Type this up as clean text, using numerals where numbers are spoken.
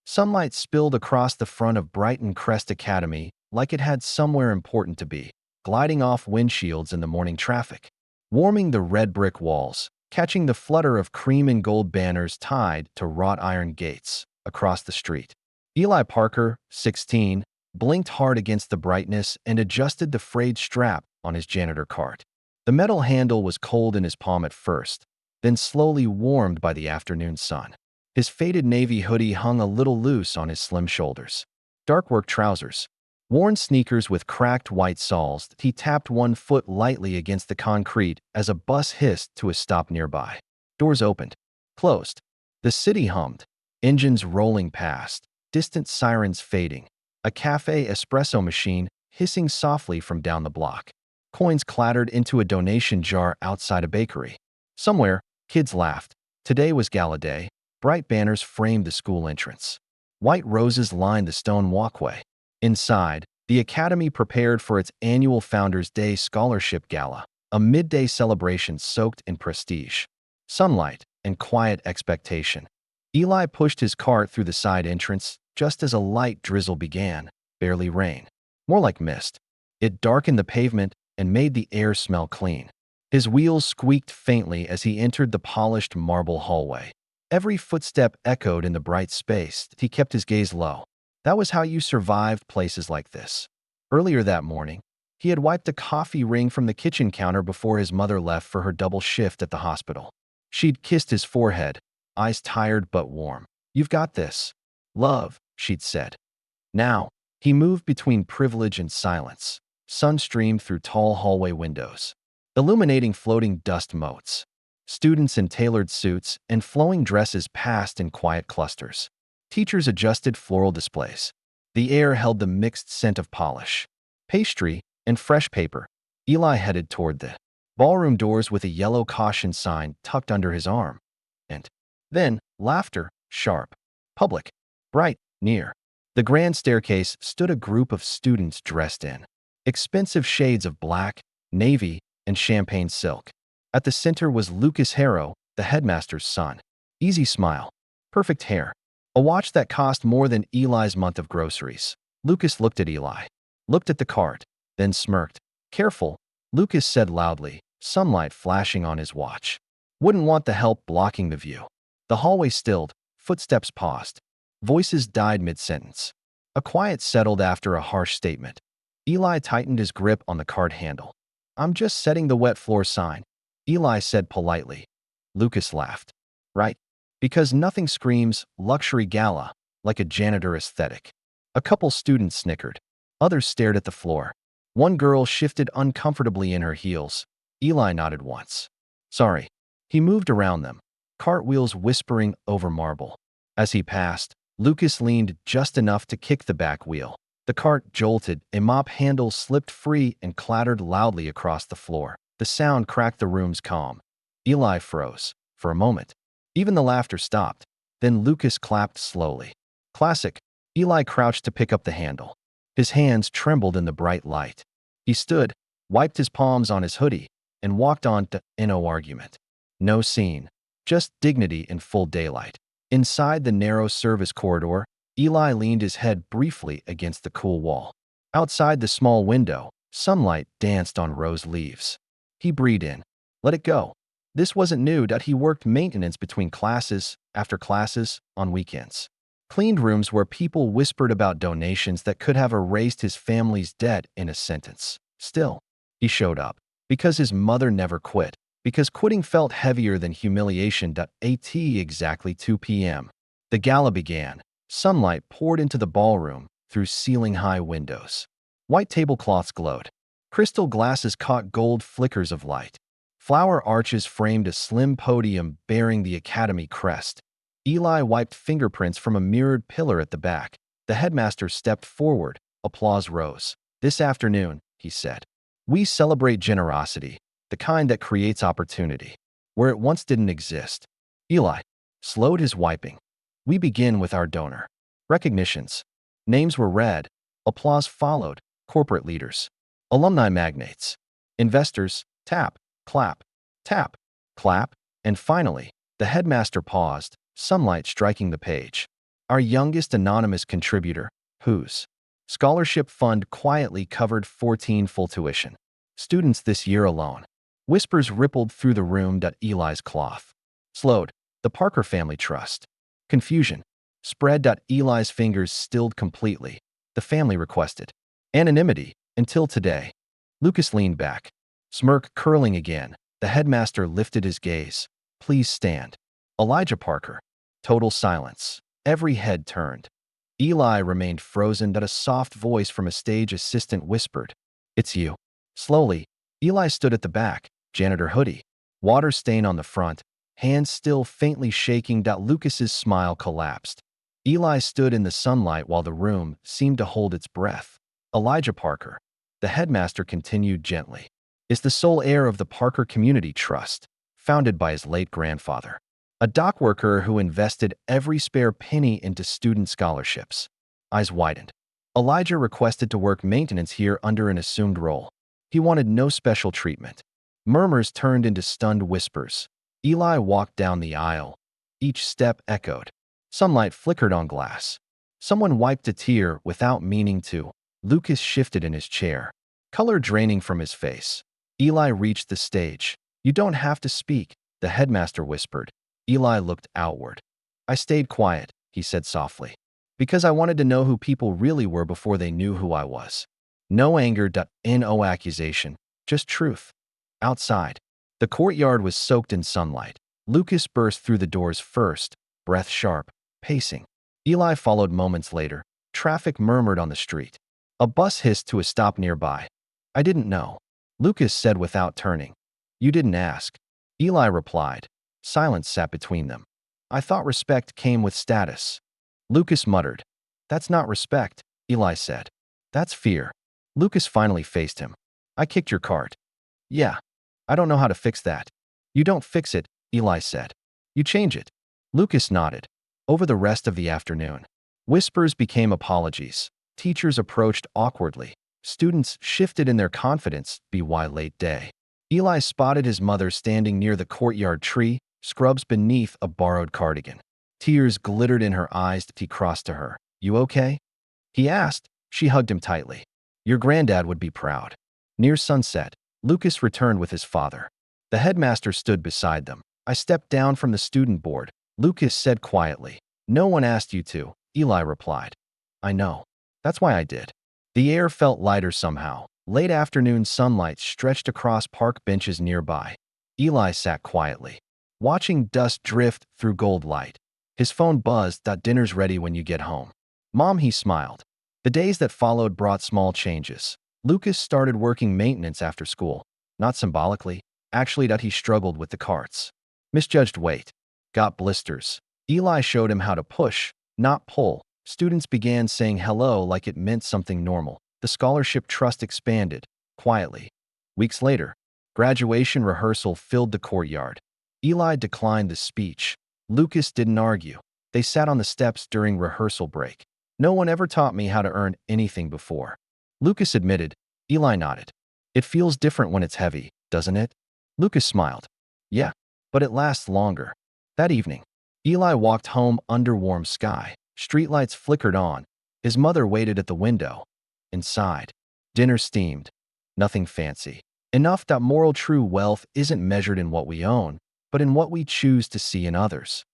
Sunlight spilled across the front of Brighton Crest Academy like it had somewhere important to be, gliding off windshields in the morning traffic, warming the red brick walls, catching the flutter of cream and gold banners tied to wrought iron gates across the street. Eli Parker, 16, blinked hard against the brightness and adjusted the frayed strap on his janitor cart. The metal handle was cold in his palm at first, then slowly warmed by the afternoon sun. His faded navy hoodie hung a little loose on his slim shoulders. Dark work trousers, worn sneakers with cracked white soles, he tapped one foot lightly against the concrete as a bus hissed to a stop nearby. Doors opened, closed. The city hummed, engines rolling past, distant sirens fading, a cafe espresso machine hissing softly from down the block. Coins clattered into a donation jar outside a bakery. Somewhere, kids laughed. Today was Gala Day. Bright banners framed the school entrance. White roses lined the stone walkway. Inside, the academy prepared for its annual Founders' Day Scholarship Gala, a midday celebration soaked in prestige, sunlight, and quiet expectation. Eli pushed his cart through the side entrance just as a light drizzle began, barely rain, more like mist. It darkened the pavement and made the air smell clean. His wheels squeaked faintly as he entered the polished marble hallway. Every footstep echoed in the bright space. He kept his gaze low. That was how you survived places like this. Earlier that morning, he had wiped a coffee ring from the kitchen counter before his mother left for her double shift at the hospital. She'd kissed his forehead, eyes tired but warm. "You've got this, love," she'd said. Now, he moved between privilege and silence. Sun streamed through tall hallway windows, illuminating floating dust motes. Students in tailored suits and flowing dresses passed in quiet clusters. Teachers adjusted floral displays. The air held the mixed scent of polish, pastry, and fresh paper. Eli headed toward the ballroom doors with a yellow caution sign tucked under his arm. And then, laughter, sharp, public, bright, near. The grand staircase stood a group of students dressed in expensive shades of black, navy, and champagne silk. At the center was Lucas Harrow, the headmaster's son. Easy smile, perfect hair, a watch that cost more than Eli's month of groceries. Lucas looked at Eli, looked at the cart, then smirked. "Careful," Lucas said loudly, sunlight flashing on his watch. "Wouldn't want the help blocking the view." The hallway stilled, footsteps paused. Voices died mid-sentence. A quiet settled after a harsh statement. Eli tightened his grip on the cart handle. "I'm just setting the wet floor sign," Eli said politely. Lucas laughed. "Right. Because nothing screams luxury gala like a janitor aesthetic." A couple students snickered. Others stared at the floor. One girl shifted uncomfortably in her heels. Eli nodded once. "Sorry." He moved around them, cartwheels whispering over marble. As he passed, Lucas leaned just enough to kick the back wheel. The cart jolted, a mop handle slipped free and clattered loudly across the floor. The sound cracked the room's calm. Eli froze. For a moment, even the laughter stopped. Then Lucas clapped slowly. "Classic." Eli crouched to pick up the handle. His hands trembled in the bright light. He stood, wiped his palms on his hoodie, and walked on to no argument. No scene, just dignity in full daylight. Inside the narrow service corridor, Eli leaned his head briefly against the cool wall. Outside the small window, sunlight danced on rose leaves. He breathed in, let it go. This wasn't new. He worked maintenance between classes, after classes, on weekends. Cleaned rooms where people whispered about donations that could have erased his family's debt in a sentence. Still, he showed up. Because his mother never quit. Because quitting felt heavier than humiliation. At exactly 2 p.m. The gala began. Sunlight poured into the ballroom through ceiling-high windows. White tablecloths glowed. Crystal glasses caught gold flickers of light. Flower arches framed a slim podium bearing the academy crest. Eli wiped fingerprints from a mirrored pillar at the back. The headmaster stepped forward. Applause rose. "This afternoon," he said, "we celebrate generosity, the kind that creates opportunity, where it once didn't exist." Eli slowed his wiping. "We begin with our donor recognitions." Names were read. Applause followed. Corporate leaders, alumni magnates, investors, tap, clap, tap, clap, and finally, the headmaster paused, sunlight striking the page. Our youngest anonymous contributor, whose scholarship fund quietly covered 14 full tuition students this year alone. Whispers rippled through the room. Eli's cloth slowed. The Parker family trust. Confusion spread. Eli's fingers stilled completely. The family requested anonymity until today. Lucas leaned back, smirk curling again. The headmaster lifted his gaze. Please stand. Elijah Parker. Total silence. Every head turned. Eli remained frozen. A soft voice from a stage assistant whispered, "It's you." Slowly, Eli stood at the back, janitor hoodie, water stain on the front, hands still faintly shaking. Lucas's smile collapsed. Eli stood in the sunlight while the room seemed to hold its breath. Elijah Parker, the headmaster continued gently, is the sole heir of the Parker Community Trust, founded by his late grandfather, a dock worker who invested every spare penny into student scholarships. Eyes widened. Elijah requested to work maintenance here under an assumed role. He wanted no special treatment. Murmurs turned into stunned whispers. Eli walked down the aisle. Each step echoed. Sunlight flickered on glass. Someone wiped a tear without meaning to. Lucas shifted in his chair, color draining from his face. Eli reached the stage. "You don't have to speak," the headmaster whispered. Eli looked outward. "I stayed quiet," he said softly, "because I wanted to know who people really were before they knew who I was." No anger, no accusation, just truth. Outside, the courtyard was soaked in sunlight. Lucas burst through the doors first, breath sharp, pacing. Eli followed moments later. Traffic murmured on the street. A bus hissed to a stop nearby. "I didn't know," Lucas said without turning. "You didn't ask," Eli replied. Silence sat between them. "I thought respect came with status." Lucas muttered. "That's not respect," Eli said. "That's fear." Lucas finally faced him. "I kicked your cart." "Yeah. I don't know how to fix that." "You don't fix it," Eli said. "You change it." Lucas nodded. Over the rest of the afternoon, whispers became apologies. Teachers approached awkwardly. Students shifted in their confidence. By late day, Eli spotted his mother standing near the courtyard tree, scrubs beneath a borrowed cardigan. Tears glittered in her eyes. He crossed to her. "You okay?" he asked. She hugged him tightly. "Your granddad would be proud." Near sunset, Lucas returned with his father. The headmaster stood beside them. "I stepped down from the student board," Lucas said quietly. "No one asked you to," Eli replied. "I know. That's why I did." The air felt lighter somehow. Late afternoon sunlight stretched across park benches nearby. Eli sat quietly, watching dust drift through gold light. His phone buzzed. "Dinner's ready when you get home." "Mom," he smiled. The days that followed brought small changes. Lucas started working maintenance after school. Not symbolically, actually. He struggled with the carts. Misjudged weight. Got blisters. Eli showed him how to push, not pull. Students began saying hello like it meant something normal. The scholarship trust expanded, quietly. Weeks later, graduation rehearsal filled the courtyard. Eli declined the speech. Lucas didn't argue. They sat on the steps during rehearsal break. "No one ever taught me how to earn anything before," Lucas admitted. Eli nodded. "It feels different when it's heavy, doesn't it?" Lucas smiled. "Yeah, but it lasts longer." That evening, Eli walked home under warm sky. Streetlights flickered on. His mother waited at the window. Inside, dinner steamed. Nothing fancy. Enough that moral true wealth isn't measured in what we own, but in what we choose to see in others.